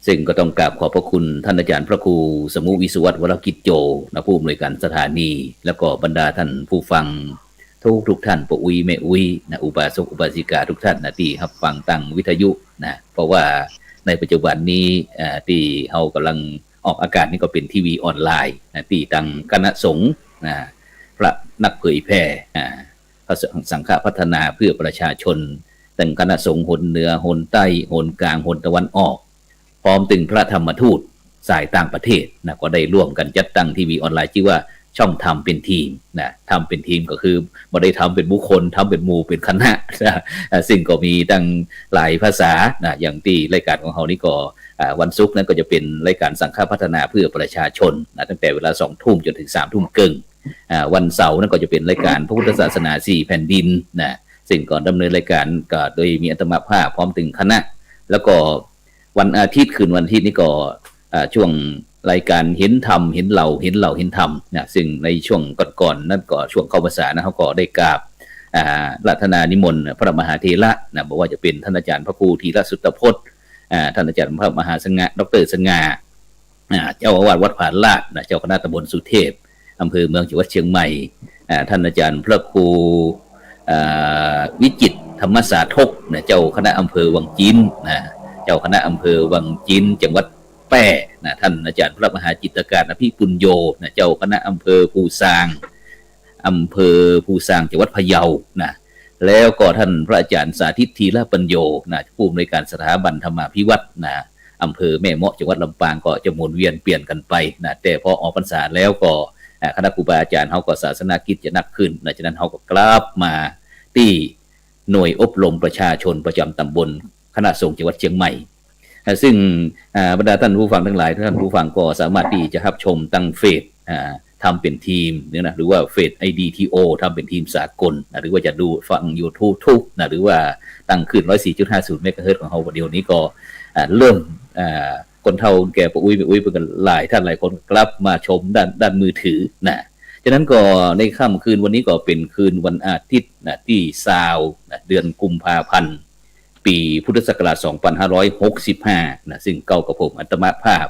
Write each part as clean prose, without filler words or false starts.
ซึ่งก็ต้องกราบขอบพระคุณท่านอาจารย์พระครูสมุวิสุวัตรวรกิจโจนะผู้อำนวยการสถานีแล้วก็บรรดาท่านผู้ฟังทุกท่านปอุยแม่อุยนะอุบาสกอุบาสิกาทุกท่านนะที่รับฟังตั้งวิทยุนะเพราะว่าในปัจจุบันนี้ที่เรากำลังออกอากาศนี่ก็เป็นทีวีออนไลน์นะที่ตั้งคณะสงฆ์นะพระนักเผยแพร่พระสังฆพัฒนาเพื่อประชาชนตั้งคณะสงฆ์หนเหนือหนใต้หนกลางหนตะวันออกพร้อมถึงพระธรรมทูตสายต่างประเทศนะก็ได้ร่วมกันจัดตั้งทีวีออนไลน์ชื่อว่าช่องทำเป็นทีมนะทำเป็นทีมก็คือไม่ได้ทำเป็นบุคคลทำเป็นหมู่เป็นคณะนะซึ่งก็มีตั้งหลายภาษานะอย่างที่รายการของเรานี่ก็วันศุกร์นั้นก็จะเป็นรายการสังฆพัฒนาเพื่อประชาชนนะตั้งแต่เวลา 20:00 นจนถึง 3:30 นวันเสาร์นั้นก็จะเป็นรายการพระพุทธศาสนา4แผ่นดินนะซึ่งก่อนดำเนินรายการก็โดยมีอาตมาภาพพร้อมถึงคณะแล้วก็วันอาทิตย์คืนวันอาทิตย์นี่ก็ช่วงรายการเห็นธรรมเห็นเราเห็นธรรมนะซึ่งในช่วงก่อนนั่นก็ช่วงเข้าพรรษานะเขาก็ได้กราบรัตนานิมนต์พระมหาเถระนะบอกว่าจะเป็นท่านอาจารย์พระครูธีรสุตพจน์ท่านอาจารย์พระมหาสง่าดร.สง่าเจ้าอาวาสวัดผาลาดนะเจ้าคณะตำบลสุเทพอำเภอเมืองจังหวัดเชียงใหม่ท่านอาจารย์พระครูวิจิตรธรรมสาธกนะเจ้าคณะอำเภอวังจีนนะเจ้าคณะอำเภอวังจีนจังหวัดแปร่นะท่านอาจารย์พระมหาจิตรการอภิปุญโญนะเจ้าคณะอำเภอภูซางจังหวัดพะเยานะแล้วก็ท่านพระอาจารย์สาธิตธีรปัญโยนะผู้อำนวยการสถาบันธรรมาภิวัตรนะอำเภอแม่เมาะจังหวัดลำปางก็จะหมุนเวียนเปลี่ยนกันไปนะแต่พอออกพรรษาแล้วก็คณะครูบาอาจารย์เขาก็ศาสนากิจจะหนักขึ้นหลังจากนั้นเขาก็กลับมาที่หน่วยอบรมประชาชนประจำตำบลคณะสงฆ์จังหวัดเชียงใหม่ซึ่งบรรดาท่านผู้ฟังทั้งหลายท่านผู้ฟังก็สามารถที่จะรับชมตั้งเฟซทำเป็นทีมเนี่ยนะหรือว่าเฟซ IDTO ทำเป็นทีมสากลนะหรือว่าจะดูฟัง YouTube ทุกนะหรือว่าตั้งขึ้น 104.50 เมกะเฮิรตซ์ของเราวันเดียวนี้ก็เริ่มคนเฒ่าแก่ปอุ้ยเป็นกันหลายท่านหลายคนกลับมาชมด้านมือถือนะฉะนั้นก็ในค่ำคืนวันนี้ก็เป็นคืนวันอาทิตย์นะที่20นะเดือนกุมภาพันธ์ปีพุทธศักราช 2565นะซึ่งเก่ากับผมอาตมาภาพ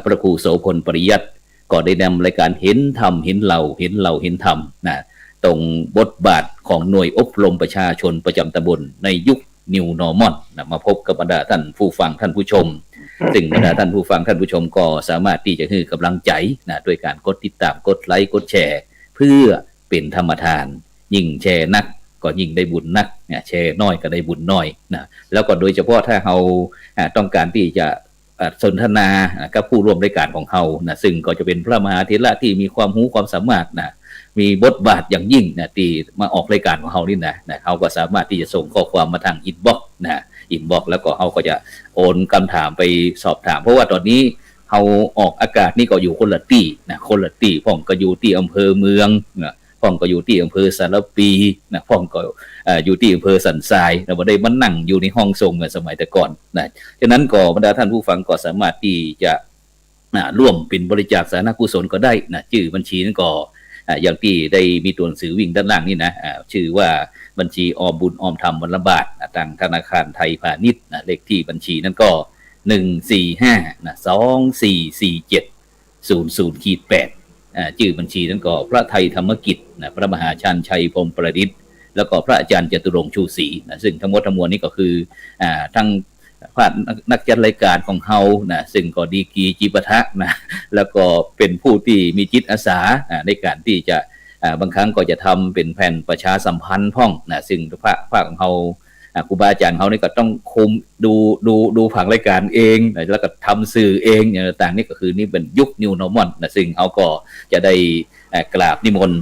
พระครูโสพลปริยัติก็ได้นำรายการเห็นธรรมเห็นเราเห็นธรรมนะตรงบทบาทของหน่วยอบรมประชาชนประจำตำบลในยุค New Normal นะมาพบกับบรรดาท่านผู้ฟังท่านผู้ชมซึ่งบรรดาท่านผู้ฟังท่านผู้ชมก็สามารถที่จะให้กำลังใจนะด้วยการกดติดตามกดไลค์กดแชร์เพื่อเป็นธรรมทานยิ่งแชร์นักก็ยิ่งได้บุญนักเนี่ยแชร์น้อยก็ได้บุญน้อยนะแล้วก็โดยเฉพาะถ้าเราต้องการที่จะสนทนากับผู้ร่วมรายการของเรานะซึ่งก็จะเป็นพระมหาเถระที่มีความรู้ความสามารถนะมีบทบาทอย่างยิ่งนะที่มาออกรายการของเรานี่นะเขาก็สามารถที่จะส่งข้อความมาทางอินบ็อกซ์นะอินบ็อกซ์แล้วก็เขาก็จะโอนคำถามไปสอบถามเพราะว่าตอนนี้เขาออกอากาศนี่ก็อยู่คนละที่นะคนละที่พ่องก็อยู่ที่อำเภอเมืองนะพ่องก็อยู่ที่อำเภอสารปีนะพ่องก็อยู่ที่อำเภอสันทรายนะบ่ได้มานั่งอยู่ในห้องส่งเหมือนสมัยแต่ก่อนนะฉะนั้นก็บรรดาท่านผู้ฟังก็สามารถที่จะร่วมเป็นบริจาคสาธารณกุศลก็ได้นะชื่อบัญชีนั้นก็อย่างที่ได้มีตัวหนังสือวิ่งด้านล่างนี่นะชื่อว่าบัญชีออมบุญออมธรรมวันละบาททางธนาคารไทยพาณิชย์เลขที่บัญชีนั้นก็145 244700-8ชื่อบัญชีนั้นก็พระไทยธรรมกิจนะพระมหาชาญชัยพรหมประดิษฐ์แล้วก็พระอาจารย์จตุรงค์ชูศรีนะซึ่งทั้งหมดทั้งมวลนี้ก็คือทั้งพาดนักจัดรายการของเฮานะซึ่งก็ดีกรีจิปะทะนะแล้วก็เป็นผู้ที่มีจิตอาสาในการที่จะบางครั้งก็จะทำเป็นแผ่นประชาสัมพันธ์พ่องนะซึ่งภาคของเฮาครูบาอาจารย์เฮานี่ก็ต้องคุมดูผังรายการเองแล้วก็ทำสื่อเองอย่างต่างนี่ก็คือนี่เป็นยุค New Normal นะซึ่งเฮาก็จะได้กราบนิมนต์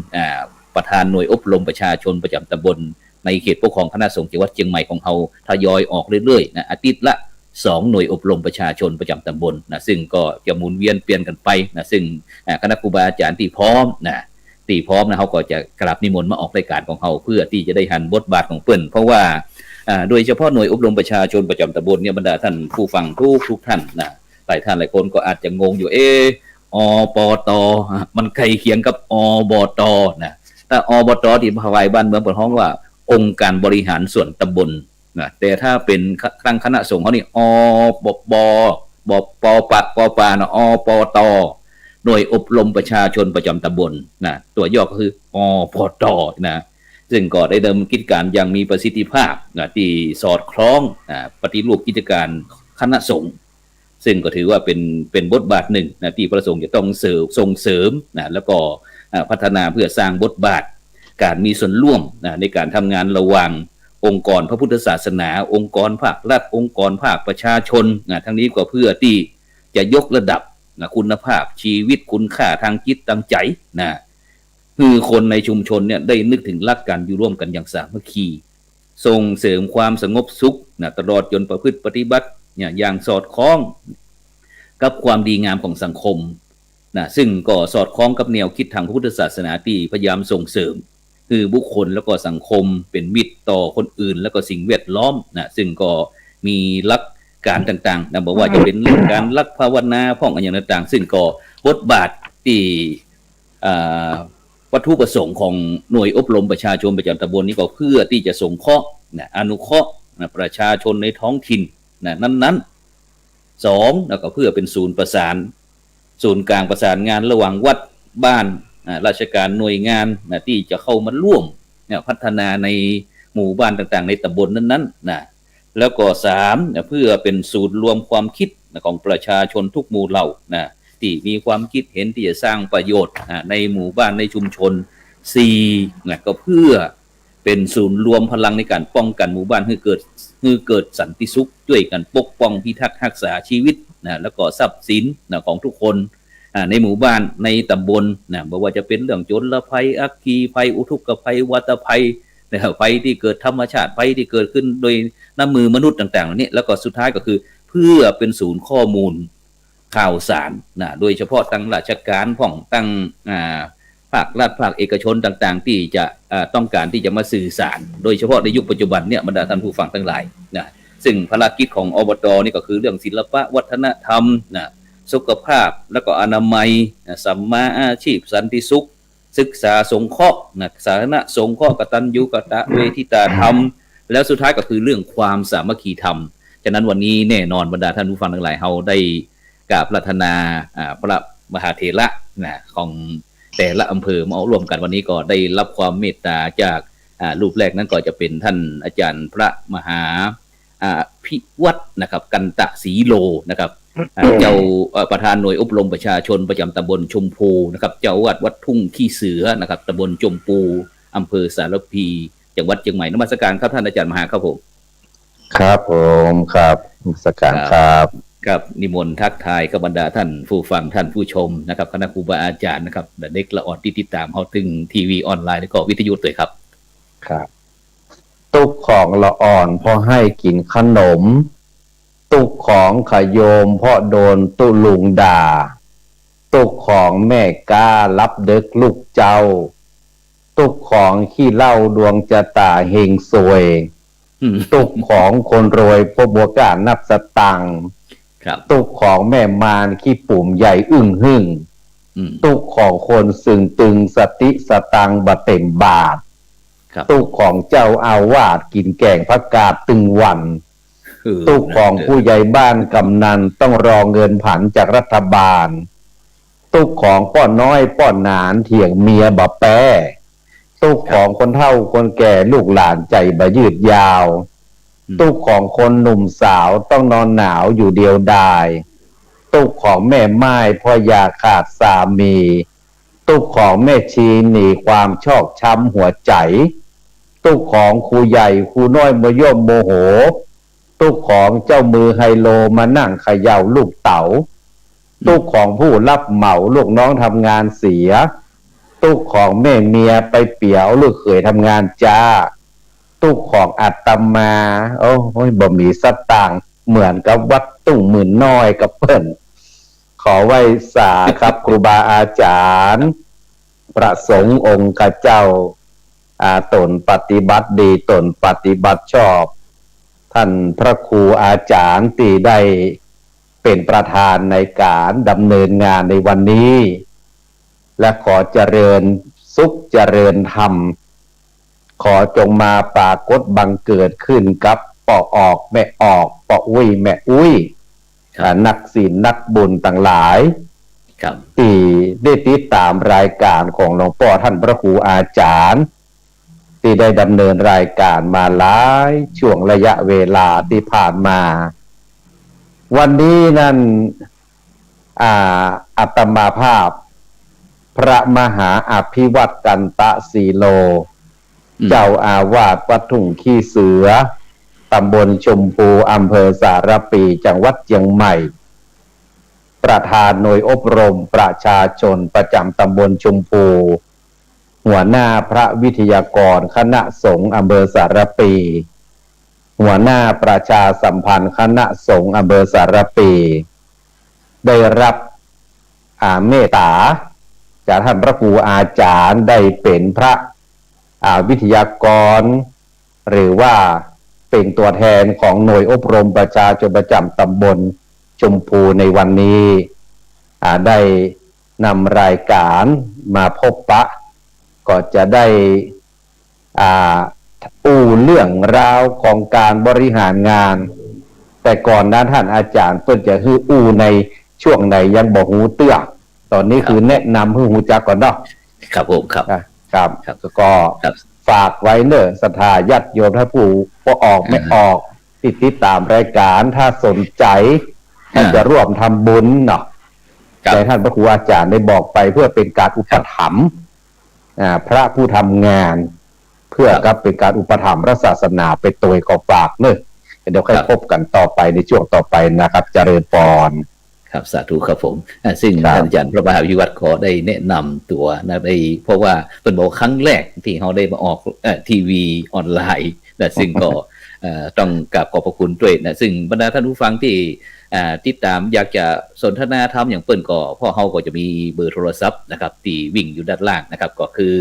ประธานหน่วยอบรมประชาชนประจำตำบลในเขตปกครองคณะสงฆ์จังหวัดเชียงใหม่ของเราทยอยออกเรื่อยๆนะอาทิตย์ละ2หน่วยอบรมประชาชนประจำตำบลนะซึ่งก็จะหมุนเวียนเปลี่ยนกันไปนะซึ่งคณะครูบาอาจารย์ที่พร้อมนะเขาก็จะกราบนิมนต์มาออกรายการของเราเพื่อที่จะได้หันบทบาทของเปิ้นเพราะว่าโดยเฉพาะหน่วยอบรมประชาชนประจำตำบลเนี่ยบรรดาท่านผู้ฟังทุกท่านนะหลายท่านหลายคนก็อาจจะงงอยู่ปตมันใกล้เคียงกับอบตนะถ้าอบตที่ภายบ้านเมืองเปิดห้องว่าองค์การบริหารส่วนตำบลนะแต่ถ้าเป็นทางคณะสงฆ์เขานี่อบ บปปปปนะอปตหน่วยอบรมประชาชนประจำตำบลนะตัวย่อก็คืออปตนะซึ่งก็ได้ดำเนินกิจการอย่างมีประสิทธิภาพนะที่สอดคล้องปฏิรูปกิจการคณะสงฆ์ซึ่งก็ถือว่าเป็นบทบาทหนึ่งนะที่ประสงค์จะต้องส่งเสริมนะแล้วก็พัฒนาเพื่อสร้างบทบาทการมีส่วนร่วมนะในการทำงานระหว่างองค์กรพระพุทธศาสนาองค์กรภาครัฐองค์กรภาคประชาชนนะทั้งนี้ก็เพื่อที่จะยกระดับนะคุณภาพชีวิตคุณค่าทางจิตทางใจนะคือคนในชุมชนเนี่ยได้นึกถึงหลักการอยู่ร่วมกันอย่างสามัคคีส่งเสริมความสงบสุขนะตลอดจนประพฤติปฏิบัติอย่างสอดคล้องกับความดีงามของสังคมนะซึ่งก็สอดคล้องกับแนวคิดทางพระพุทธศาสนาที่พยายามส่งเสริมคือบุคคลแล้วก็สังคมเป็นมิตรต่อคนอื่นแล้วก็สิ่งแวดล้อมนะซึ่งก็มีหลักการต่างๆนะบอกว่าจะเป็นเรื่องการรักภาวนาพ้องอันอย่างต่างๆซึ่งก็บทบาทที่วัตถุประสงค์ของหน่วยอบรมประชาชนประจำตำบลนี้ก็เพื่อที่จะสงเคราะห์นะอนุเคราะห์นะประชาชนในท้องถิ่นนะนั้นๆ2แล้วก็เพื่อเป็นศูนย์ประสานศูนย์กลางประสานงานระหว่างวัดบ้านราชการหน่วยงานนะที่จะเข้ามาร่วมนะพัฒนาในหมู่บ้านต่างๆในตำบลนั้นๆนะแล้วก็3นะเพื่อเป็นศูนย์รวมความคิดนะของประชาชนทุกหมู่เหล่านะที่มีความคิดเห็นที่จะสร้างประโยชน์ในหมู่บ้านในชุมชน4นะก็เพื่อเป็นศูนย์รวมพลังในการป้องกันหมู่บ้านให้เกิดสันติสุขช่วยกันปกป้องพิทักษ์รักษาชีวิตนะแล้วก็ทรัพย์สินนะของทุกคนในหมู่บ้านในตำบลนะไม่ว่าจะเป็นเรื่องโจรภัยอัคคีภัยอุทกภัยวัตภัยนะภัยที่เกิดธรรมชาติภัยที่เกิดขึ้นโดยน้ำมือมนุษย์ต่างๆเหล่านี้แล้วก็สุดท้ายก็คือเพื่อเป็นศูนย์ข้อมูลข่าวสารนะโดยเฉพาะตั้งราชการของตั้งภาครัฐภาคเอกชนต่างๆที่จะต้องการที่จะมาสื่อสารโดยเฉพาะในยุคปัจจุบันเนี่ยบรรดาท่านผู้ฟังทั้งหลายนะซึ่งภารกิจของอบต.นี่ก็คือเรื่องศิลปะวัฒนธรรมนะสุขภาพแล้วก็อนามัยสัมมาอาชีพสันติสุขศึกษาสงเคราะห์นะสาธารณสงเคราะห์กตัญญูกตเวทิตาธรรมแล้วสุดท้ายก็คือเรื่องความสามัคคีธรรมฉะนั้นวันนี้แน่นอนบรรดาท่านผู้ฟังทั้งหลายเฮาได้กราบปรารถนาพระมหาเถระนะของแต่ละอำเภอมาร่วมกันวันนี้ก็ได้รับความเมตตาจากรูปแรกนั้นก็จะเป็นท่านอาจารย์พระมหาพิวัตรนะครับกันตะศรีโลนะครับเจ้าประธานหน่วยอบรมประชาชนประจำตำบลชมพูนะครับเจ้าวัดทุ่งขี้เสือนะครับตำบลชมพูอำเภอสารพีจังหวัดเชียงใหม่นมัสการครับท่านอาจารย์มหาครับผมครับผมครับนมัสการครับกับนิมนต์ทักทายกับบรรดาท่านผู้ฟังท่านผู้ชมนะครับคณะครูบาอาจารย์นะครับเด็กละอ่อนที่ติดตามเฮาถึงทีวีออนไลน์แล้วก็วิทยุด้วยครับครับตุกของละอ่อนพอให้กินขนมตุกของขโยมเพราะโดนตุลุงด่าตุกของแม่ก้ารับเด็กลูกเจ้าตุกของขี้เหล้าดวงจะตาเฮงซวยตุกของคนรวยพบวกานับสตังตุกของแม่มารขี้ปุ่มใหญ่อึ้งหึ่งตุกของคนสึงตึงสติสตังบะเต็มบาทตุกของเจ้าอาวาสกินแกงผักกาดตึงวันตุกของผู้ใหญ่บ้านกำนันต้องรอเงินผันจากรัฐบาลตุกของป้อนน้อยป้อนหนานเถียงเมียบะแป้ตุกของคนเฒ่าคนแก่ลูกหลานใจบะยืดยาวตุกของคนหนุ่มสาวต้องนอนหนาวอยู่เดียวดายตุกของแม่ไม้พ่อยาขาดสามีตุกของแม่ชีหนีความชอกช้ำหัวใจตุกของครูใหญ่ครูน้อยมย่อมโมโหตุกของเจ้ามือไฮโลมานั่งเขย่าลูกเต๋าตุกของผู้รับเหมาลูกน้องทำงานเสียตุกของแม่เมียไปเปี่ยวลูกเขยทำงานจ้าตุกของอาตมาโอ้ยบ่มีสตางค์เหมือนกับวัดตุ่งหมื่นน้อยกับเพิ่นขอไว้สาครับครูบาอาจารย์ประสงค์องค์ข้าเจ้าตนปฏิบัติดีตนปฏิบัติชอบท่านพระครูอาจารย์ที่ได้เป็นประธานในการดำเนินงานในวันนี้และขอเจริญสุขเจริญธรรมขอจงมาปรากฏบังเกิดขึ้นกับปอออกแม่ออกปออุ้ยแม่อุ้ย นักศีลนักบุญต่างหลายครับ ที่ได้ติดตามรายการของหลวงพ่อท่านพระครูอาจารย์ที่ได้ดำเนินรายการมาหลายช่วงระยะเวลาที่ผ่านมาวันนี้นั่นอาตมาภาพพระมหาอภิวัตกันตสีโลเจ้าอาวาสวัดทุ่งขี้เสือตำบลชมพูอำเภอสารปีจังหวัดเชียงใหม่ประธานหน่วยอบรมประชาชนประจำตำบลชมพูหัวหน้าพระวิทยากรคณะสงฆ์อำเภอสารปีหัวหน้าประชาสัมพันธ์คณะสงฆ์อำเภอสารปีได้รับเมตตาจากท่านพระครูอาจารย์ได้เป็นพระวิทยากรหรือว่าเป็นตัวแทนของหน่วยอบรมประชาชนประจำตำบลชมพูในวันนี้ได้นำรายการมาพบปะก็จะได้เรื่องราวของการบริหารงานแต่ก่อนนั้นท่านอาจารย์เพิ่นจะในช่วงไหนยังบอกหูเตื้อตอนนี้คือแนะนำให้หูจักก่อนเนาะครับผมครับครับก็ฝากไว้เนอะศรัทธาญาติโยมถ้าผู้พอออกไม่ออกติดตามรายการถ้าสนใจท่านจะร่วมทำบุญเนาะแต่ท่านพระครูอาจารย์ได้บอกไปเพื่อเป็นการอุปถัมภ์พระผู้ทำงานเพื่อกับเป็นการอุปถัมภ์พระศาสนาไปตัวก็ฝากเนอะเดี๋ยวค่อยพบกันต่อไปในช่วงต่อไปนะครับเจริญพรครับสาธุครับผมซึ่งท่านอาจารย์พระมหาวิวัฒน์ขอได้แนะนำตัวนะได้เพราะว่าเป็นบอกครั้งแรกที่เขาได้มาออกทีวีออนไลน์นะซึ่งก็ต้องกราบขอบพระคุณด้วยนะซึ่งบรรดาท่านผู้ฟังที่ติดตามอยากจะสนทนาธรรมอย่างเปิ้นก็พ่อเฮาก็จะมีเบอร์โทรศัพท์นะครับที่วิ่งอยู่ด้านล่างนะครับก็คือ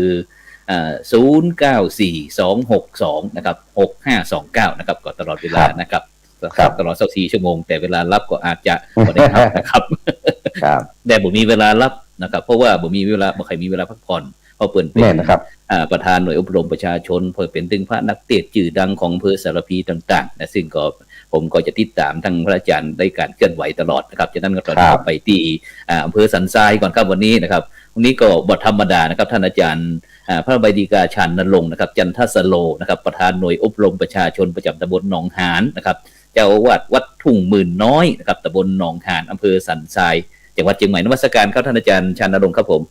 094262นะครับ6529นะครับก็ตลอดเวลานะครับตลอด24ชั่วโมงแต่เวลารับก็อาจจะบ่ได้รับนะครับแต่บ่มีเวลารับนะครับเพราะว่าบ่ใครมีเวลาพักผ่อนเพราะเปิ้นเป็นประธานหน่วยอบรมประชาชนเพิ่นเป็นถึงพระนักเทศน์ชื่อดังของอำเภอสารพีต่างๆนะซึ่งก็ผมก็จะติดตามทั้งพระอาจารย์ได้การเคลื่อนไหวตลอดนะครับฉะนั้นก็ต้องไปที่อำเภอสันทรายก่อนครับวันนี้นะครับวันนี้ก็บ่ธรรมดานะครับท่านอาจารย์พระใบดีกาชันนรงค์นะครับจันทสโลนะครับประธานหน่วยอบรมประชาชนประจำตำบลหนองหานนะครับเจ้าอาวาสวัดทุ่งหมื่นน้อยนะครับตำบลหนองหานอำเภอสันทรายจังหวัดเชียงใหม่นมัสการครับท่านอาจารย์ชันนรงค์ครับผม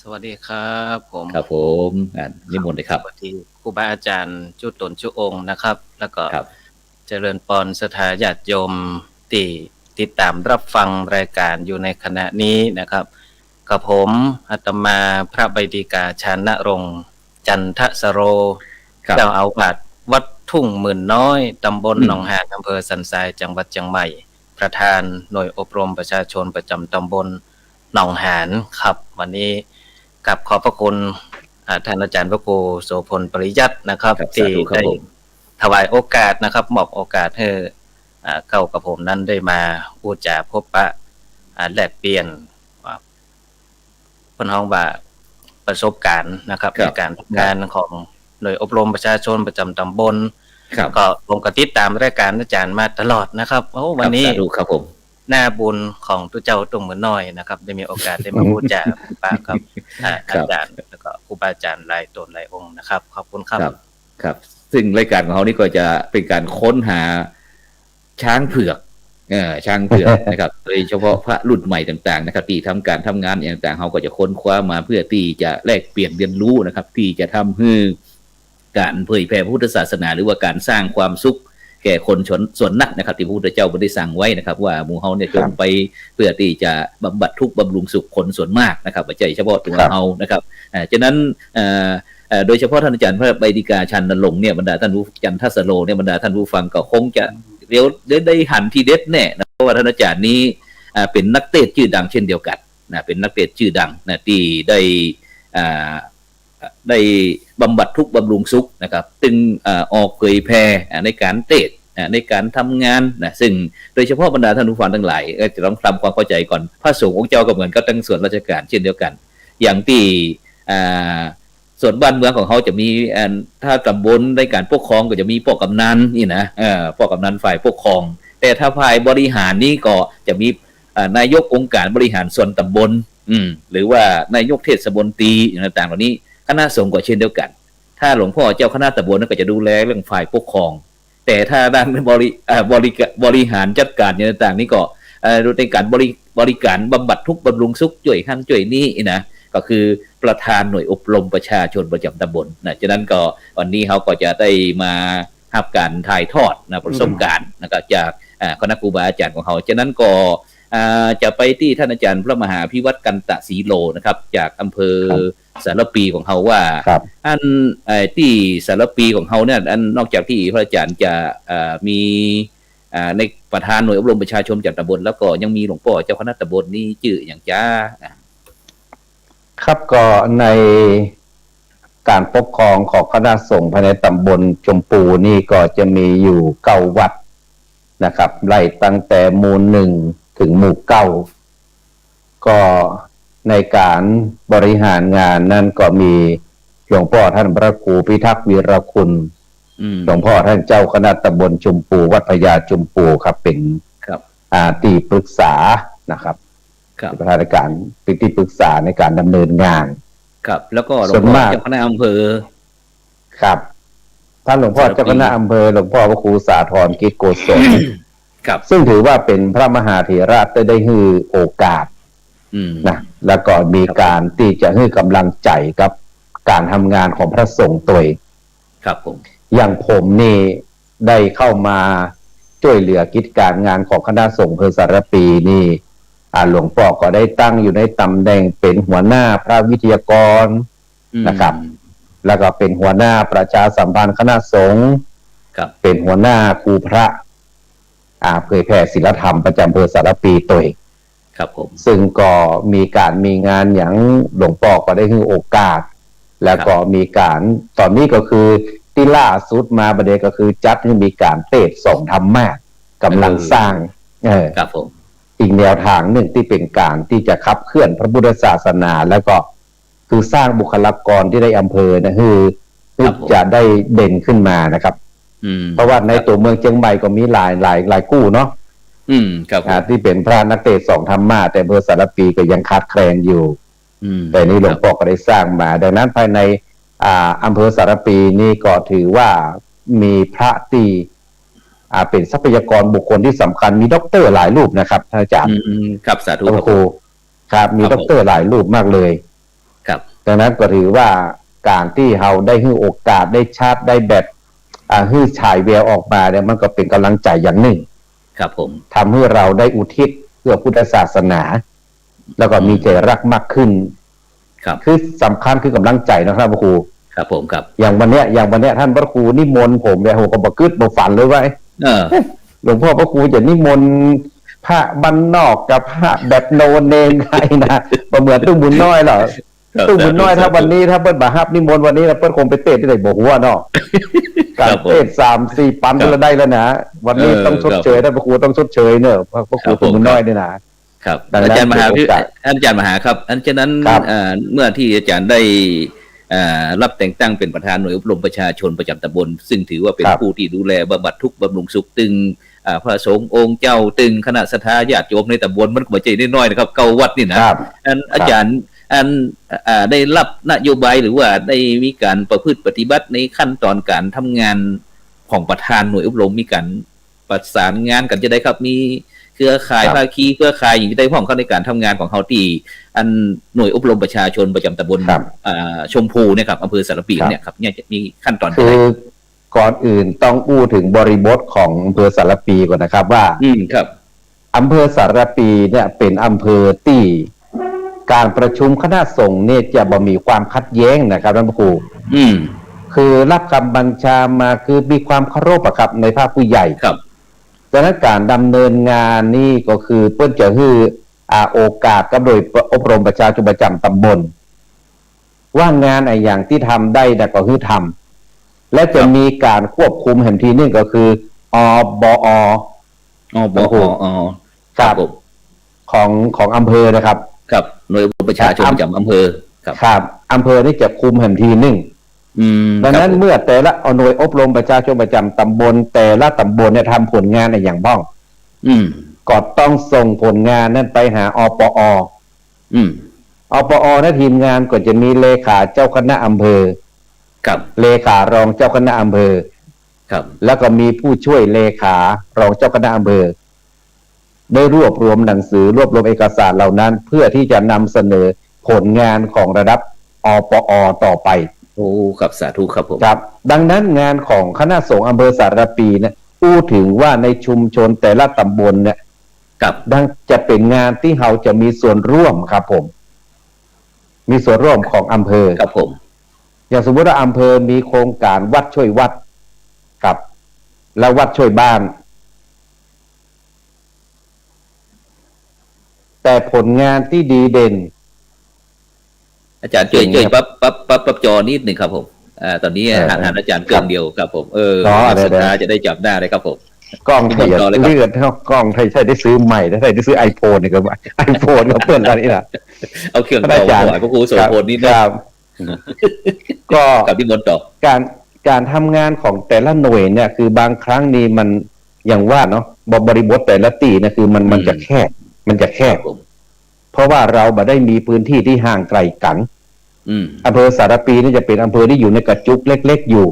สวัสดีครับผมครับผมนิมนต์เลยครับสวัสดีครูบาอาจารย์จุตนจุองค์นะครับแล้วก็เจริญพรศรัทธาญาติโยมที่ติดตามรับฟังรายการอยู่ในขณะนี้นะครับกับผมอาตมาพระใบดีกาชันนรงค์จันทสโรเจ้าอาวาสวัดทุ่งหมื่นน้อยตำบลหนองหานอำเภอสันทรายจังหวัดเชียงใหม่ประธานหน่วยอบรมประชาชนประจำตำบลหนองหานครับวันนี้กับขอบพระคุณท่านอาจารย์พระครูโสพลปริยัตินะครับที่ได้ถวายโอกาสนะครับมอบโอกาสให้เข้ากับผมนั้นได้มาพูดจาพบปะแลกเปลี่ยนพ้นห้องว่าประสบการณ์นะครับในการทำงานของหน่วยอบรมประชาชนประจำตำบลก็ผมก็ติดตามรายการอาจารย์มาตลอดนะครับวันนี้ครับผมหน้าบุญของตุเจ้าตรงเหมือนน้อยนะครับได้มีโอกาสได้มาพูดจาปากกับอาจารย์แล้วก็ครูบาอาจารย์หลายตนหลายองค์นะครับขอบคุณครับครับซึ่งรายการของเขานี่ก็จะเป็นการค้นหาช้างเผือกนะครับโดยเฉพาะพระรุ่นใหม่ต่างๆนะครับที่ทำการทำงานอย่างต่างเขาก็จะค้นคว้ามาเพื่อที่จะแลกเปลี่ยนเรียนรู้นะครับที่จะทำให้การเผยแผ่พุทธศาสนาหรือว่าการสร้างความสุขแก่คนส่วนนักนะครับที่พระพุทธเจ้าได้สั่งไว้นะครับว่าหมู่เฮาเนี่ยจงไปเพื่อที่จะบำบัดทุกข์บำรุงสุขคนส่วนมากนะครับไม่ใช่เฉพาะตัวเฮานะครับฉะนั้นโดยเฉพาะท่านอาจารย์พระใบดีกาชันนรงค์เนี่ยบรรดาท่านผู้จันทสโลเนี่ยบรรดาท่านผู้ฟังก็คงจะเดี๋ยวได้หันทีเด็ดแน่นะเพราะว่าท่านอาจารย์นี้เป็นนักเทศน์ชื่อดังเช่นเดียวกันนะเป็นนักเทศน์ชื่อดังนะที่ได้บำบัดทุกข์บำรุงสุขนะครับจึงออกเผยแพร่ในการเทศน์ในการทำงานนะซึ่งโดยเฉพาะบรรดาท่านผู้ฟังทั้งหลายจะต้องทำความเข้าใจก่อนพระสงฆ์องค์เจ้าก็เหมือนกับทั้งส่วนราชการเช่นเดียวกันอย่างที่ส่วนบ้านเมืองของเขาจะมีถ้าตำบลในการปกครองก็จะมีพ่อกำนันนี่นะพ่อกำนันฝ่ายปกครอง แต่ถ้าฝ่ายบริหารนี่ก็จะมีนายกองค์การบริหารส่วนตำบลหรือว่านายกเทศมนตรีต่างๆเหล่านี้คณะสงฆ์ก็เช่นเดียวกันถ้าหลวงพ่อเจ้าคณะตำบลก็จะดูแลเรื่องฝ่ายปกครองแต่ถ้าด้านบริหารจัดการต่างๆนี่ก็ในการบริการบำบัดทุกข์บำรุงสุขช่วยหั่นช่วยนี่นะก็คือประธานหน่วยอบรมประชาชนประจำตำบลนะฉะนั้นก็วันนี้เขาก็จะได้มาหับการถ่ายทอดนะประสบการณ์นะครับจากคณะครูบาอาจารย์ของเขาฉะนั้นก็จะไปที่ท่านอาจารย์พระมหาพิวัตรกันตศรีโลนะครับจากอำเภอสารปีของเขาว่าอันที่สารปีของเขาเนี่ยอันนอกจากที่พระอาจารย์จะมีในประธานหน่วยอบรมประชาชนจากตำบลแล้วก็ยังมีหลวงพ่อเจ้าคณะตำบลนี่ชื่ออย่างจ้าครับก็ในการปกครองของคณะสงฆ์ภายในตำบลชมพูนี่ก็จะมีอยู่9 วัดนะครับไล่ตั้งแต่หมู่1ถึงหมู่9ก็ในการบริหารงานนั่นก็มีหลวงพ่อท่านพระครูพิทักษ์วีรคุณหลวงพ่อท่านเจ้าคณะตำบลชมพูวัดพญาชมพูครับเป็นที่ปรึกษานะครับประธานการเป็นที่ปรึกษาในการดำเนินงานครับแล้วก็หลวงพ่อเจ้าคณะอำเภอครับท่านหลวงพ่อเจ้าคณะอำเภอหลวงพ่อพระครูสาธรกิจโกศลครับซึ่งถือว่าเป็นพระมหาเถระได้ให้โอกาสนะแล้วก็มีการที่จะให้กำลังใจกับการทำงานของพระสงฆ์ตัวครับผมอย่างผมนี่ได้เข้ามาช่วยเหลือกิจการงานของคณะสงฆ์อำเภอสารปีนี่หลวงพ่อก็ได้ตั้งอยู่ในตำแหน่งเป็นหัวหน้าพระวิทยากรนะครับแล้วก็เป็นหัวหน้าประชาสัมพันธ์คณะสงฆ์เป็นหัวหน้าครูพระเผยแผ่ศีลธรรมประจำอำเภอสารปีตัวเองครับผมซึ่งก็มีงานอย่างหลวงพ่อก็ได้ให้โอกาสแล้วก็มีการตอนนี้ก็คือที่ล่าสุดมาประเด็นก็คือจัดให้มีการเทศน์ส่งธรรมะกำลังสร้างครับผมอีกแนวทางหนึ่งที่เป็นการที่จะขับเคลื่อนพระพุทธศาสนาแล้วก็คือสร้างบุคลากรที่ได้อำเภอนะคือจะได้เด่นขึ้นมานะครับเพราะว่าในตัวเมืองเชียงใหม่ก็มีหลายกู้เนาะครับที่เป็นพระนักเทศน์ส่งธรรมะแต่อำเภอสารปีก็ยังขาดแคลนอยู่แต่นี้หลวงพ่อก็ได้สร้างมาดังนั้นภายในอำเภอสารปีนี่ก็ถือว่ามีพระที่เป็นทรัพยากรบุคคลที่สำคัญมีด็อกเตอร์หลายรูปนะครับท่านอาจารย์ครับสาธุครูครับมีด็อกเตอร์หลายรูปมากเลยครับดังนั้นก็ถือว่าการที่เราได้ให้โอกาสได้ชาติได้แบบให้ฉายแววออกมาเนี่ยมันก็เป็นกำลังใจอย่างหนึ่งครับผมทำให้เราได้อุทิศเพื่อพุทธศาสนาแล้วก็มีใจรักมากขึ้นครับคือสำคัญคือกำลังใจนะครับพระครูครับผมครับอย่างวันเนี้ยท่านพระครูนิมนต์ผมเนี่ยผมก็บ่กึศบ่ฝันเลยว่าหลวงพ่อพระครูจะนิมนต์พระบ้านนอกกับพระแบบโนเนงไงนะบ่เหมือนตุ้มบุญน้อยหรอตุ้มบุญน้อยถ้าวันนี้ถ้าเปิ้นบ่ฮับนิมนต์วันนี้เปิ้นคงไปเทศน์ที่ไหนบ่ฮู้เนาะการเทศน์ 3-4 ปันก็ได้แล้วนะวันนี้ต้องชดเชยท่านพระครูต้องชดเชยเนอะพระครูตุ้มบุญน้อยนี่นะครับอาจารย์มหาครับอันฉะนั้นเมื่อที่อาจารย์ได้รับแต่งตั้งเป็นประธานหน่วยอบรมประชาชนประจำตำบลซึ่งถือว่าเป็นผู้ที่ดูแลบำบัดทุกข์บำรุงสุขตึงพระสงฆ์องค์เจ้าตึงคณะศรัทธาญาติโยมในตำบลมันก็บ่ใช่น้อยๆนะครับ9 วัดนี่นะอาจารย์ได้รับนโยบายหรือว่าได้มีการประพฤติปฏิบัติในขั้นตอนการทำงานของประธานหน่วยอบรมมีการประสานงานกันจะได้ครับมีเครือข่ายภาคีเครือข่ายอย่างที่ได้พ้องเข้าในการทำงานของเขาที่หน่วยอบรมประชาชนประจำตำบลชมพูเนี่ยครับอำเภอสารปีเนี่ยครับเนี่ยจะมีขั้นตอนคือก่อนอื่นต้องอู้ถึงบริบทของอำเภอสารปีก่อนนะครับว่าครับอำเภอสารปีเนี่ยเป็นอำเภอที่การประชุมคณะสงฆ์เนี่ยจะบ่มีความขัดแย้งนะครับท่านครูคือรับคำบัญชามาคือมีความเคารพครับในภาคผู้ใหญ่ครับดังนั้นการดำเนินงานนี่ก็คือเพื่อจะให้โอกาสกับโดยอบรมประชาชนประจำตำบลว่างานอะไรอย่างที่ทำได้ก็คือทำและจะมีการควบคุมแห่งทีนึงก็คืออบครับของอำเภอนะครับครับหน่วยอบรมประชาชนประจำอำเภอครับอำเภอนี่จะคุมแห่งทีนึงดังนั้นเมื่อแต่ละหน่วยอบรมประชาชนประจำตำบลแต่ละตำบลเนี่ยทำผลงานในอย่างบ้อง อืม ก็ต้องส่งผลงานนั้นไปหาอปอ อืม อปอและทีมงานก็จะมีเลขาเจ้าคณะอำเภอ ครับ เลขารองเจ้าคณะอำเภอ ครับ แล้วก็มีผู้ช่วยเลขารองเจ้าคณะอำเภอได้รวบรวมหนังสือรวบรวมเอกสารเหล่านั้น เพื่อที่จะนำเสนอผลงานของระดับอปอต่อไป โอ้ครับสาธุครับผม ครับดังนั้นงานของคณะสงฆ์อำเภอสารปีเนี่ยพูดถึงว่าในชุมชนแต่ละตำบลเนี่ย ครับ ดังจะเป็นงานที่เราจะมีส่วนร่วมครับผม มีส่วนร่วมของอำเภอ ครับผม อย่างสมมติว่าอำเภอมีโครงการวัดช่วยวัดครับแล้ววัดช่วยบ้าน แต่ผลงานที่ดีเด่น อาจารย์ช่วยปั๊บจอนิดหนึ่งครับผมตอนนี้หันอาจารย์เกินเดียวครับผมสุดท้ายจะได้จับหน้าเลยครับผม กล้องไทยเลือดเท่ากล้องไทยใช่ได้ซื้อใหม่ได้ได้ซื้อ iPhone นี่ก็ไอโฟนก็เปิดตอนนี้นะ เอาเครื่องต่อหน่อยพระครูโสพลนิดนึง ก็ กับที่มนต์ต่อ การทำงานของแต่ละหน่วยเนี่ยคือบางครั้งนี่มันอย่างว่าเนาะบริบทแต่ละตีเนี่ยคือมันจะแคบเพราะว่าเราบ่ได้มีพื้นที่ที่ห่างไกลกันอำเภอสารปีนี่จะเป็นอำเภอที่อยู่ในกระจุกเล็กๆอยู่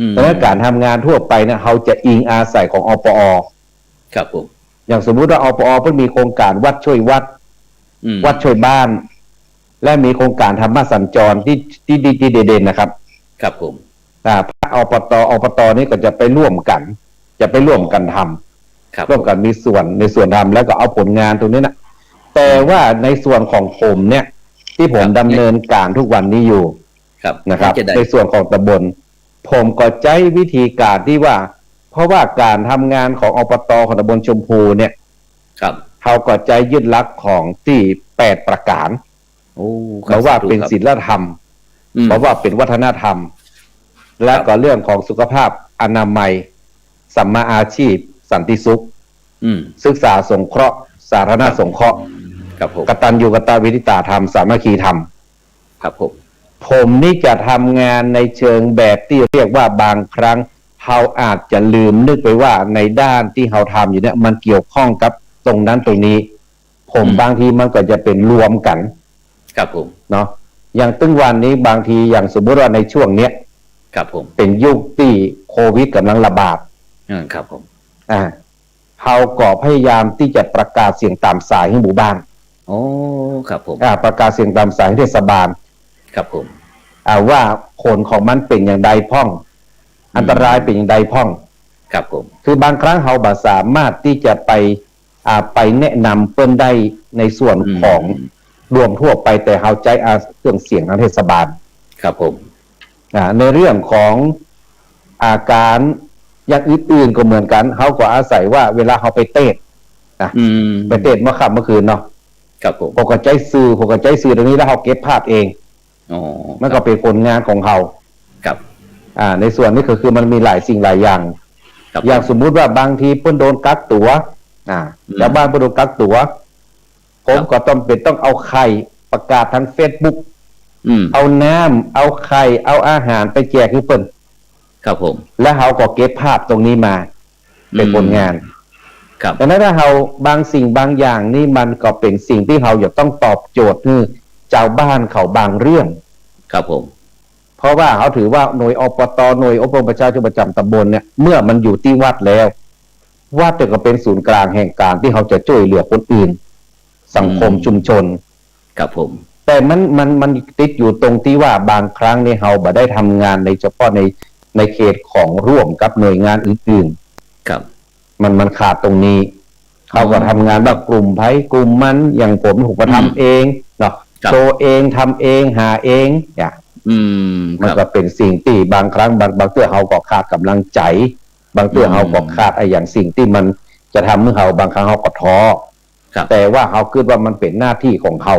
เพราะฉะนั้นการทำงานทั่วไปเนี่ยเขาจะอิงอาศัยของอปอครับผมอย่างสมมุติว่าอปอเพิ่งมีโครงการวัดช่วยวัดวัดช่วยบ้านและมีโครงการธรรมสัญจรที่เด่นๆนะครับครับผมพระอบตนี่ก็จะไปร่วมกันทำร่วมกันมีส่วนในส่วนทำแล้วก็เอาผลงานตรงนี้นะแต่ว่าในส่วนของผมเนี่ยที่ผมดำเนินการทุกวันนี้อยู่นะครับในส่วนของตำบลผมก็ใช้วิธีการที่ว่าเพราะว่าการทำงานของอบตของตำบลชมพูเนี่ยเขาก็ใจยึดหลักของที่8ประการเพราะว่าเป็นศีลธรรมเพราะว่าเป็นวัฒนธรรมและก็เรื่องของสุขภาพอนามัยสัมมาอาชีพสันติสุขศึกษาสงเคราะห์สาธารณสงเคราะห์กตัญญูกตเวทิตาธรรมสามัคคีธรรมครับผมนี่จะทำงานในเชิงแบบที่เรียกว่าบางครั้งเราอาจจะลืมนึกไปว่าในด้านที่เราทำอยู่เนี่ยมันเกี่ยวข้องกับตรงนั้นตรงนี้ผมบางทีมันก็จะเป็นรวมกันครับผมเนาะอย่างตึ้งวันนี้บางทีอย่างสมมติว่าในช่วงเนี้ยครับผมเป็นยุคที่โควิดกำลังระบาดครับผมเราก็พยายามที่จะประกาศเสียงตามสายให้หมู่บ้านโอ้ครับผมประกาศเสียงตามสายให้เทศบาลครับผมว่าผลของมันเป็นอย่างใดพ่องอันตรายเป็นอย่างใดพ่องครับผมคือบางครั้งเราบ่สามารถที่จะไปแนะนำเปิ้นได้ในส่วนของรวมทั่วไปแต่เราใจเครื่องเสียงทางเทศบาลครับผมในเรื่องของอาการอย่างอื่นๆก็เหมือนกันเขาก็อาศัยว่าเวลาเขาไปเต้นไปเต้นเมื่อค่ำเมื่อคืนเนาะครับผมผมก็ใจซื้อตรงนี้แล้วเขาเก็บภาพเองมันก็เป็นผลงานของเขาครับในส่วนนี้คือมันมีหลายสิ่งหลายอย่างอย่างสมมุติว่าบางทีเพิ่นโดนกักตัวชาวบ้านเพิ่นโดนกักตัวผมก็ต้องเอาไข่ประกาศทาง Facebook เอาน้ำเอาไข่เอาอาหารไปแจกให้เพิ่นครับผมแล้วเขาก็เก็บภาพตรงนี้มาเป็นผลงานครับดังนั้นถ้าเราบางสิ่งบางอย่างนี่มันก็เป็นสิ่งที่เราอยากต้องตอบโจทย์คือชาวบ้านเขาบางเรื่องครับผมเพราะว่าเขาถือว่าหน่วยอบตหน่วยอบรมประชาชนประจำตำบลเนี่ยเมื่อมันอยู่ที่วัดแล้ววัดก็เป็นศูนย์กลางแห่งการที่เขาจะช่วยเหลือคนอื่นสังคมชุมชนครับผมแต่มันติดอยู่ตรงที่ว่าบางครั้งเนี่ยเราบ่ได้ทำงานในเฉพาะในเขตของร่วมกับหน่วยงานอื่นๆครับมันขาดตรงนี้เขาก็ทำงานแบบกลุ่มไผ่กลุ่มมันอย่างผมก็ทำเองเนาะโชว์เองทำเองหาเองมันก็เป็นสิ่งที่บางครั้งบางเตื้อเขาก็ขาดกำลังใจบางเตื้อเขาก็ขาดอย่างสิ่งที่มันจะทำให้เขาบางครั้งเขาก็ท้อแต่ว่าเขาคิดว่ามันเป็นหน้าที่ของเขา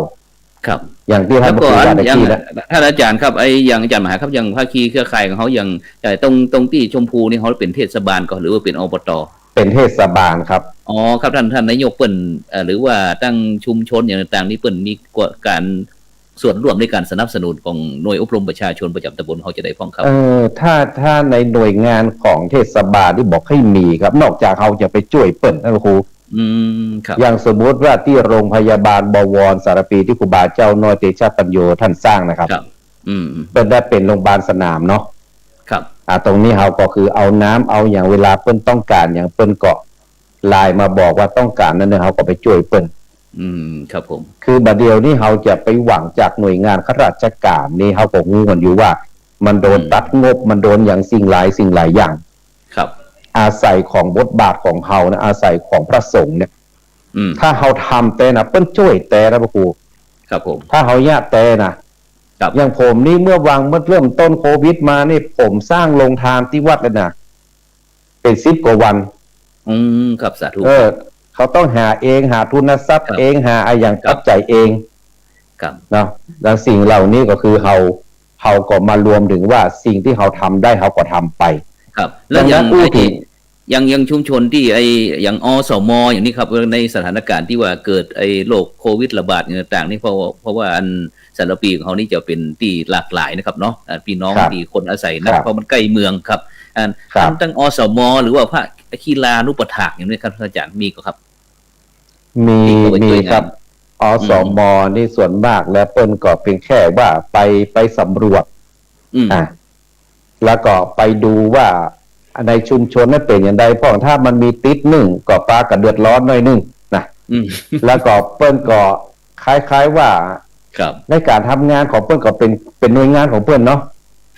ครับอย่างที่ท่านบอกอย่างท่านอาจารย์ครับอย่างอาจารย์มหาครับอย่างภาคีเครือข่ายของเขาอย่างตรงที่ชมพูนี่เขาเป็นเทศบาลก็หรือว่าเป็นอบตเป็นเทศบาลครับครับท่านนายกเปิ้นหรือว่าตั้งชุมชนอย่างต่างๆนี่เปิ้นมีการส่วนร่วมในการสนับสนุนของหน่วยอบรมประชาชนประจำตำบลเขาจะได้พ้องครับถ้าในหน่วยงานของเทศบาลที่บอกให้มีครับนอกจากเขาจะไปช่วยเปิ้นนะครู อืมครับอย่างสมมุติว่าที่โรงพยาบาลบวรสารปีที่ครูบาเจ้าน้อยเตชะปัญโยท่านสร้างนะครับครับอืมเปิ้นได้เป็นโรงพยาบาลสนามเนาะครับตรงนี้เราก็คือเอาน้ำเอาอย่างเวลาเปิ้นต้องการอย่างเปิ้นก็ไลน์มาบอกว่าต้องการนั่นเนี่ยเราก็ไปช่วยเปิ้นครับผมคือบัดเดียวนี้เราจะไปหวังจากหน่วยงานข้าราชการนี่เราก็รู้กันอยู่ว่ามันโดนตัดงบมันโดนอย่างสิ่งหลายอย่างครับอาศัยของบทบาทของเรานะอาศัยของพระสงฆ์เนี่ยถ้าเราทำแต่นะเปิ้นช่วยแต่นะพระครูครับผมถ้าเราญาติแต่นะอย่างผมนี่เมื่อเริ่มต้นโควิดมานี่ผมสร้างโรงทานที่วัดเลยนะเป็น10 กว่าวันครับสาธุเขาต้องหาเองหาทุนทรัพย์เองหาอะไรอย่างปัจจัยเองครับเนาะแล้วสิ่งเหล่านี้ก็คือเราก็มารวมถึงว่าสิ่งที่เราทำได้เราก็ทำไปครับแล้วยังชุมชนที่อย่างอสมอย่างนี้ครับในสถานการณ์ที่ว่าเกิดโรคโควิดระบาดต่างๆนี่เพราะว่าอันสารปีของเขานี่จะเป็นที่หลากหลายนะครับเนาะพี่น้องที่คนอาศัยนะเพราะมันใกล้เมืองครับทั้งอสมหรือว่าพระกีฬานุปถากอย่างนี้ครับอาจารย์มีก็ครับมีครับอสมนี่ส่วนมากแล้วเปิ้นก็เป็นแค่ว่าไปสำรวจแล้วก็ไปดูว่าในชุมชนนั้นเป็นอย่างไรเพราะถ้ามันมีติดหนึ่งก็ปลากับเดือดร้อนหน่อยนึงนะแล้วก็เปิ้นก็คล้ายๆว่าในการทำงานของเปิ้นก็เป็นหน่วยงานของเปิ้นเนาะ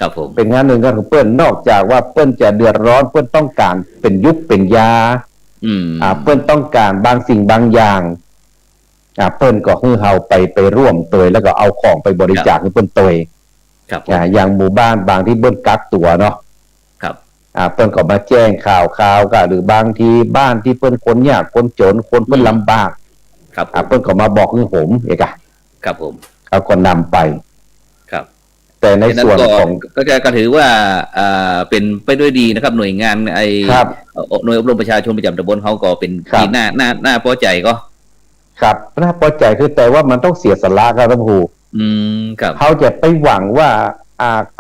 ครับผมเป็นงานหนึ่งของเปิ้นนอกจากว่าเปิ้นจะเดือดร้อนเปิ้นต้องการเป็นยุคเป็นยาเปิ้นต้องการบางสิ่งบางอย่างเปิ้นก็คือเฮาไปร่วมตัวแล้วก็เอาของไปบริจาคให้เปิ้นตัวอย่างหมู่บ้านบางที่เปิ้นกักตัวเนาะครับเปิ้นก็มาแจ้งข่าวก็หรือบางทีบ้านที่เปิ้นคนยากคนจนคนเปิ้นลำบากครับเปิ้นก็มาบอกคือผมเอกครับผมเขาก็นำไปครับแต่ในส่วนของก็ถือว่าเป็นไปด้วยดีนะครับหน่วยงานหน่วยอบรมประชาชนประจำตำบลเขาก็เป็นที่น่าพอใจก็ครับน่าพอใจคือแต่ว่ามันต้องเสียสละครับท่านผู้ครับเขาจะไปหวังว่า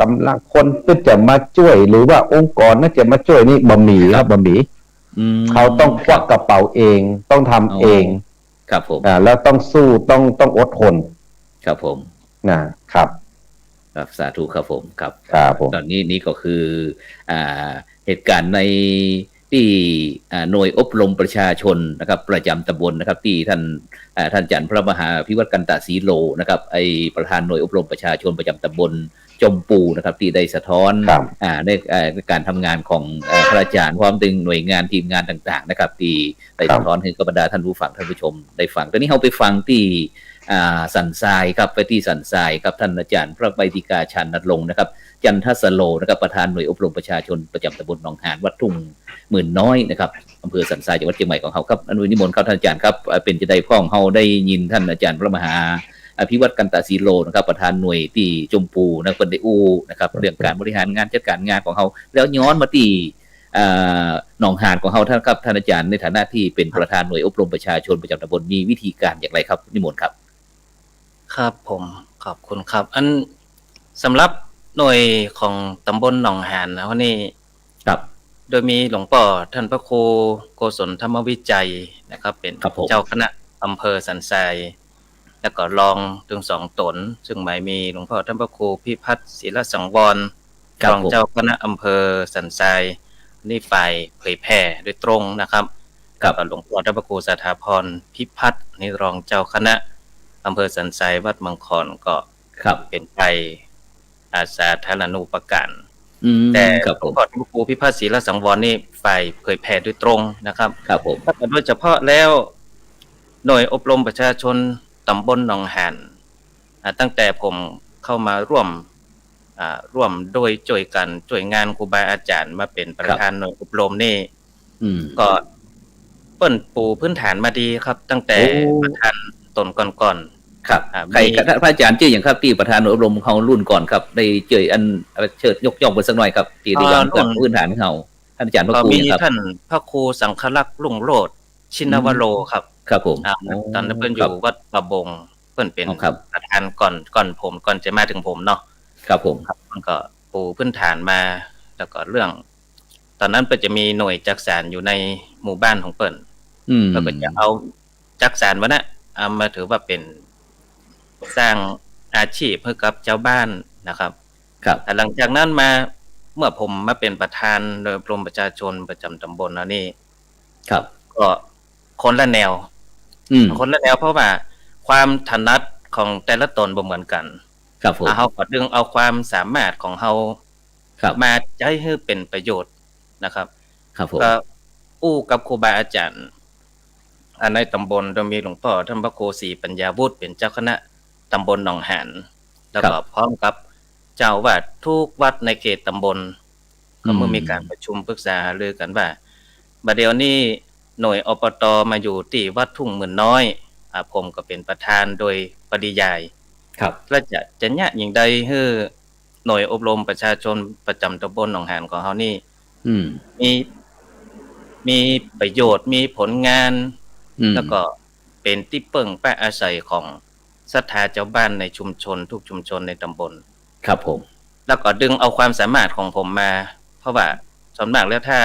กำลังคนก็จะมาช่วยหรือว่าองค์กรน่าจะมาช่วยนี่บ่มีครับบ่มีเขาต้องควักกระเป๋าเองต้องทำเองครับผมแล้วต้องสู้ต้องอดทนครับผมนะครับครับสาธุครับผมครับผมตอนนี้นี่ก็คือเหตุการณ์ในที่หน่วยอบรมประชาชนนะครับประจำตำบลนะครับที่ท่านจันทร์พระมหาพิวัตรกันตศรีโลนะครับประธานหน่วยอบรมประชาชนประจำตำบลจมปูนะครับที่ได้สะท้อนในการทำงานของพระอาจารย์ความถึงหน่วยงานทีมงานต่างๆนะครับที่ได้สะท้อนให้กับบรรดาท่านผู้ฟังท่านผู้ชมได้ฟังตอนนี้เราไปฟังที่สันทรายครับไปที่สันทรายครับท่านอาจารย์พระใบดิกาชาญณรงค์นะครับจันทสโลนะครับประธานหน่วยอบรมประชาชนประจำตำบลหนองหานวัดทุ่งหมื่นน้อยนะครับอำเภอสันทรายจังหวัดเชียงใหม่ของเขาครับอนุนิมนต์ครับท่านอาจารย์ครับเป็นจะได้พ้องเฮาได้ยินท่านอาจารย์พระมหาอภิวัตรกันตศรีโลนะครับประธานหน่วยที่จมปูนะคนได้อู้นะครับเรื่องการบริหารงานจัดการงานของเขาแล้วย้อนมาที่หนองหานของเขาท่านครับท่านอาจารย์ในฐานะที่เป็นประธานหน่วยอบรมประชาชนประจำตำบลมีวิธีการอย่างไรครับนิมนต์ครับครับผมขอบคุณครับอันสำหรับหน่วยของตำบลหนองหานนะวันนี้ครับโดยมีหลวงพ่อท่านพระครูโกศลธรรมวิจัยนะครับเป็นเจ้าคณะอำเภอสันทรายแล้วก็รองถึง2 ตนซึ่งหมายมีหลวงพ่อท่านพระครูพิพัฒน์ศิลสังวรรองเจ้าคณะอำเภอสันทรายนี่ฝ่ายเผยแพร่โดยตรงนะครับกับหลวงพ่อท่านพระครูสถาพรพิพัฒน์นี่รองเจ้าคณะอำเภอสันทรายวัดมังครก็เป็นไปสาธารณูปการแต่หลวงพ่อท่านพระครูพิพัฒน์ศิลสังวรนี่ฝ่ายเผยแพร่โดยตรงนะครับครับผมโดยเฉพาะแล้วหน่วยอบรมประชาชนตำบลหนองหานตั้งแต่ผมเข้ามาร่วมโดยช่วยกันช่วยงานครูบาอาจารย์มาเป็นประธานหน่วยอบรมนี่ก็เปิ้นปูพื้นฐานมาดีครับตั้งแต่ประธานตนก่อนๆครับใครพระอาจารย์ชื่ออย่างครับที่ประธานหน่วยอบรมเขารุ่นก่อนครับได้เจออันเชิดยกย่องไปสักหน่อยครับที่ได้ยังกับพื้นฐานของเขาท่านอาจารย์พระครูครับท่านพระครูสังฆลักษณ์รุ่งโรจน์ชินวโรครับครับผมตอนนั้นเพิ่นอยู่วัดประบงเพิ่นเป็นประธานก่อนผมก่อนจะมาถึงผมเนาะครับผมครับมันก็ปูพื้นฐานมาแล้วก็เรื่องตอนนั้นเพิ่นจะมีหน่วยจักสานอยู่ในหมู่บ้านของเพิ่น แล้วก็จะเอาจักสานวะนะเอามาถือว่าเป็นสร้างอาชีพให้กับเจ้าบ้านนะครับ ครับ แต่หลังจากนั้นมาเมื่อผมมาเป็นประธานโดยกรมประชาชนประจำตำบลแล้วนี่ ครับ ก็คนละแนว คนละแนวเพราะว่าความถนัดของแต่ละตนบ่เหมือนกัน ครับผม เฮาก็ดึงเอาความสามารถของเฮา ครับ มาใช้ให้เป็นประโยชน์นะครับ ครับผม ก็อู้กับครูบาอาจารย์ในตำบลโดยมีหลวงพ่อท่านพระครูศรีปัญญาวุฒิเป็นเจ้าคณะตำบลหนองหานแล้วก็พร้อมกับเจ้าวาดทุกวัดในเขตตำบลก็เมื่อมีการประชุมปรึกษาหารือกันว่าบัดเดี๋ยวนี้หน่วยอปตมาอยู่ที่วัดทุ่งหมื่นน้อยผมก็เป็นประธานโดยปริยาย ครับ และจะเนี่ยอย่างใดให้หน่วยอบรมประชาชนประจำตำบลหนองหานของเฮานี่มีประโยชน์มีผลงานแล้วก็เป็นที่เปิ้งแป้อาศัยของศรัทธาเจ้าบ้านในชุมชนทุกชุมชนในตำบลครับผมแล้วก็ดึงเอาความสามารถของผมมาเพราะว่าส่วนมากแล้วถ้า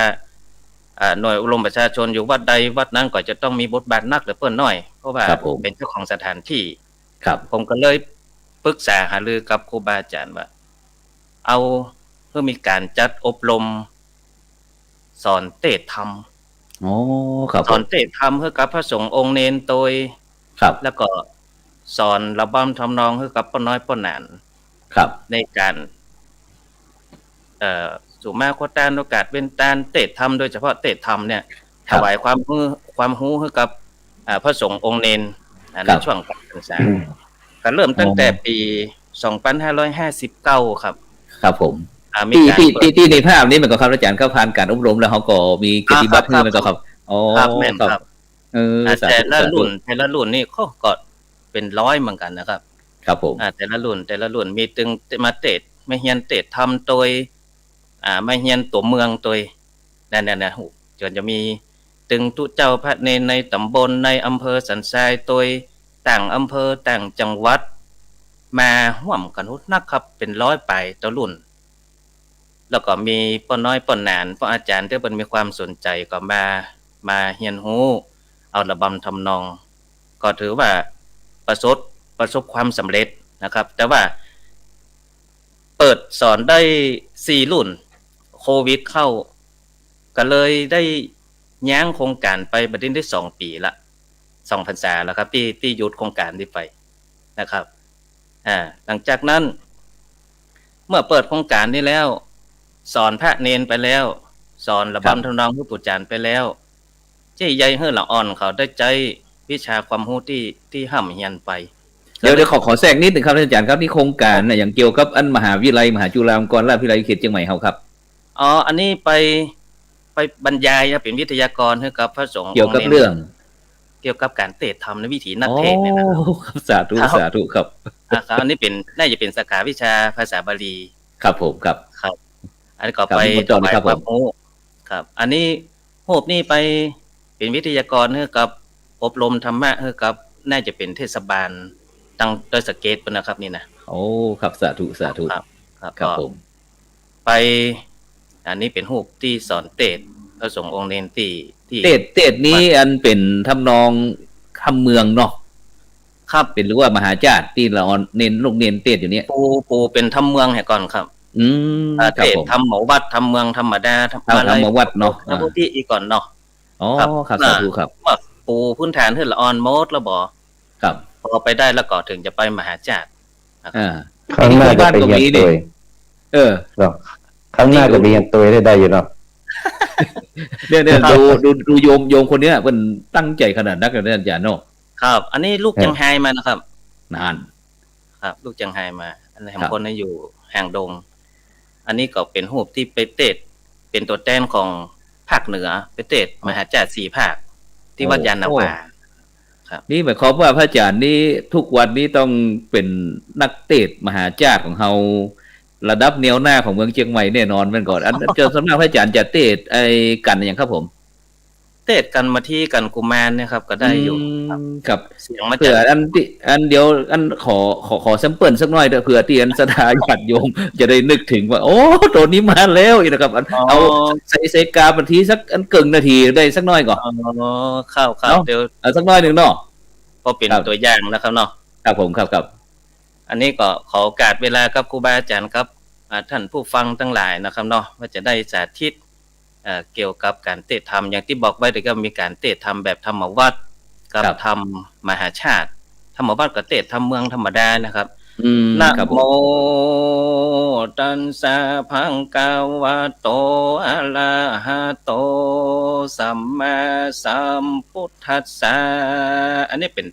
หน่วยอบรมประชาชนอยู่วัดใดวัดนั้นก็จะต้องมีบทบาทนักหรือเปิ้นน้อยเพราะว่าเป็นเจ้าของสถานที่ผมก็เลยปรึกษาหารือกับครูบาอาจารย์ว่าเอาเพื่อมีการจัดอบรมสอนเทศธรรมสอนเทศธรรมให้กับพระสงฆ์องค์เนนโดยแล้วก็สอนระบำทำนองให้กับป้าน้อยป้าหนานในการสู่มาโคตานโอกาสเว้นตานเทศธรรมโดยเฉพาะเทศธรรมเนี่ยถวายความรู้ให้กับพระสงฆ์องค์เนนในช่วงการศึกษาก็เริ่มตั้งแต่ปี2559ครับครับผมที่ในภาพนี้มันก็ครับอาจารย์เข้าผ่านการอบรมแล้วเขาก็มีเกียรติบัตรให้มันก็ครับครับแม่นครับแต่ละรุ่นนี่ก็เป็น100เหมือนกันนะครับครับผมแต่ละรุ่นมีตึงมาเตดมาเฮียนเตดทำโดยมาเฮียนตัวเมืองโดยนั่นๆๆจนจะมีตึงทุเจ้าพระเนนในตำบลในอำเภอสันทรายโดยต่างอำเภอต่างจังหวัดมาร่วมกันนักครับเป็น100ไปต่อรุ่นแล้วก็มีป้าน้อยป้าหนานป้าอาจารย์ที่เพิ่นมีความสนใจก็มาเรียนรู้เอาระบำทำนองก็ถือว่าประสบความสำเร็จนะครับแต่ว่าเปิดสอนได้4รุ่นโควิดเข้าก็เลยได้ย้างโครงการไปบัดนี้ได้2ปีละ2พรรษาแล้วครับที่หยุดโครงการนี้ไปนะครับหลังจากนั้นเมื่อเปิดโครงการนี้แล้วสอนพระเนนไปแล้วสอนระบำทำนองผู้ปุจจารไปแล้วเจ้ใหญ่เฮือละอ่อนเขาได้ใจวิชาความรู้ที่ห่ำเฮียนไปเดี๋ยวขอแทรกนิดนึงครับอาจารย์ครับนี่โครงการน่ะอย่างเกี่ยวกับอันมหาวิทยาลัยมหาจุฬาลงกรณราชวิทยาลัยเขตเชียงใหม่เฮาครับอันนี้ไปบรรยายเป็นวิทยากรให้กับพระสงฆ์เกี่ยวกับเรื่องเกี่ยวกับการเทศธรรมในวิถีนักเทศเนี่ยนะครับสาธุครับอันนี้เป็นน่าจะเป็นสาขาวิชาภาษาบาลีครับผมครับอันนี้ก็ไปต่อไปความรู้ครับอันนี้โหบนี่ไปเป็นวิทยากรให้กับอบรมธรรมะให้กับน่าจะเป็นเทศบาลตั้งโดยสเกตเป็นนะครับนี่นะครับสาธุครับผมไปอันนี้เป็นรูปที่สอนเทศพระสงฆ์องค์เนนที่เทศนี้อันเป็นทำนองคำเมืองเนาะครับเป็นหรือว่ามหาจารย์ที่เราเน้นลูกเน้นเทศอยู่เนี้ยปูเป็นทำเมืองให้ก่อนครับเทศทำหมู่วัดทำเมืองธรรมดาทำหมู่วัดเนาะแล้วที่อีกก่อนเนาะครับสาธุครับปูพื้นฐานให้ละอ่อนโมดแล้วบ่ครับพอไปได้แล้วก็ถึงจะไปมหาจารย์ข้างหน้าจะไปเรียนตัวข้างหน้าจะไปเรียนตัวได้อยู่เนาะเนี่ยดูโยมคนเนี้ยเพิ่นตั้งใจขนาดนักเลยอาจารย์เนาะครับอันนี้ลูกจังไฮมานะครับนานครับลูกจังไฮมาอันนี้ของคนอยู่แห่งดงอันนี้ก็เป็นรูปที่ไปเทศเป็นตัวแทนของภาคเหนือไปเทศมหาจารย์4ภาคที่วัดยานนาวาครับนี่หมายความว่าพระอาจารย์นี้ทุกวันนี้ต้องเป็นนักเทศมหาจารย์ของเฮาระดับแนวหน้าของเมืองเชียงใหม่แน่นอนมันก่อนอันเจอสำนักพระอาจารย์จะเทศกันอย่างครับผมเ เทศกันมาที่กันกุมารเนี่ยครับก็ได้อยู่ ครับ เสียงมา เผื่ จา อกอันเดียวอันขอแซมเปิลสักหน่อยเถอะเผื่อที่อันสถาญาติโยมจะได้นึกถึงว่า โอ้ตัวนี้มาแล้วอีกนะครับเอาใส่เซกาบันทีสักอันเกิงนาทีได้สักหน่อยก่อน เข้า เนาะ เดี๋ยว เอาสักหน่อยหนึ่งเนาะ พอเป็น ครับ ตัวอย่างนะครับเนาะ ครับผมครับ อันนี้ก็ขอโอกาสเวลากับครูบาอาจารย์ครับท่านผู้ฟังทั้งหลายนะครับเนาะว่าจะได้สาธิตเกี่ยวกับการเทศธรรมอย่างที่บอกไว้เดี๋ยวก็มีการเทศธรรมแบบธรรมวัดกับธรรมมหาชาติธรรมวัดกับเทศธรรมเมืองธรรมดานะครับ นะ ครับผ โม ม ตัสสะภะคะวะโตอะระหะโตสัมมาสัมพุทธัสสะอันนี้เป็น